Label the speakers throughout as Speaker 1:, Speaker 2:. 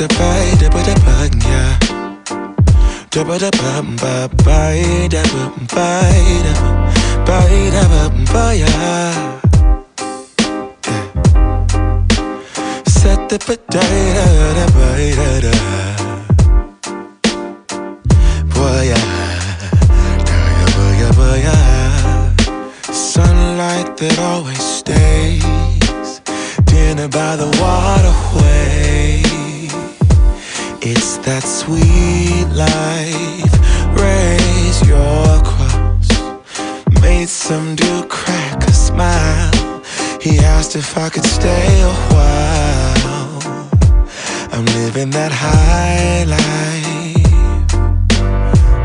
Speaker 1: da ba da ba da ba, yeah. Da ba da ba ba ba da ba ba da ba, yeah. Set the ba da da ba da. Boy, yeah. Sunlight that always stays. Dinner by the waterway. It's that sweet life. Raise your cross. Made some dude crack a smile. He asked if I could stay a while. I'm living that high life.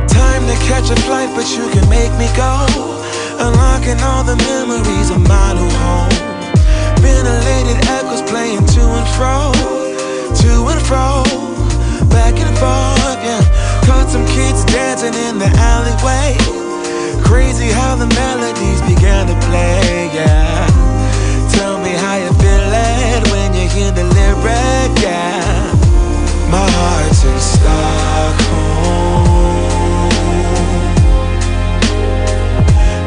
Speaker 1: Time to catch a flight, but you can make me go. Unlocking all the memories of my new home. Ventilated echoes playing to and fro, back and forth, yeah. Caught some kids dancing in the alleyway. Crazy how the melodies began to play, yeah. Tell me how you feel it when you hear the lyric, yeah. My heart's in Stockholm.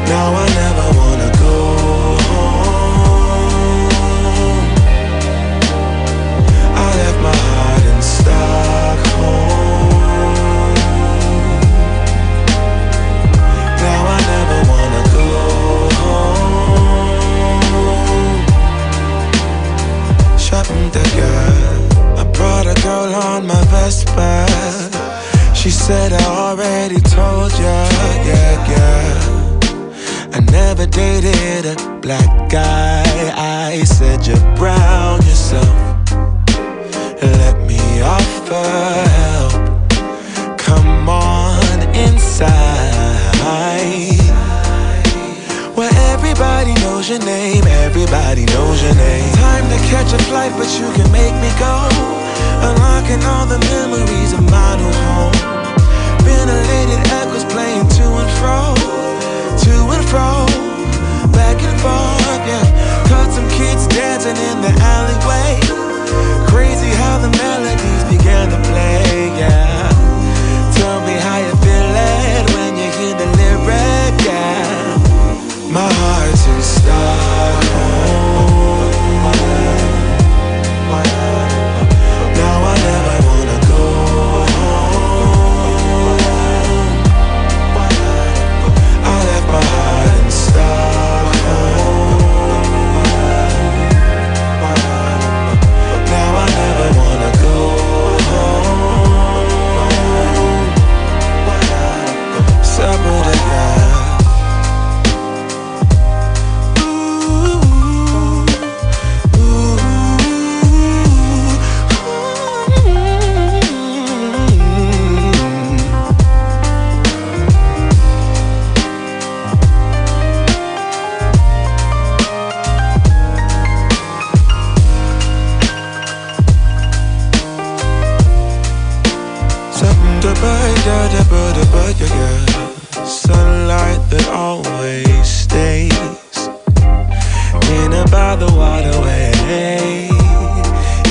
Speaker 1: Now I never wanna go home. I left my heart in Stockholm. Now I never wanna go home. Shopping the girl, I brought a girl on my Vespa. She said I already told ya, yeah. I never dated a black guy. I said you're brown yourself. Let me offer help. Come on inside, where everybody knows your name. Everybody knows your name. Time to catch a flight, but you can make me go. Unlocking all the memories of my new home. Ventilated echoes playing to and fro, back and forth, yeah. Caught some kids dancing in the alleyway. Crazy how the melodies began to play, yeah. Tell me how you feel it when you hear the lyric, yeah. My heart's in Stockholm. Now I never wanna go home. I left my heart in Stockholm. Now I never wanna go home. Separate again. Sunlight that always stays. Dinner by the waterway.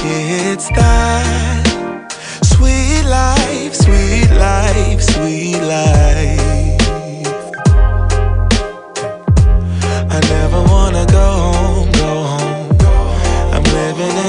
Speaker 1: It's that sweet life, sweet life, sweet life. I never wanna go home, go home. I'm living in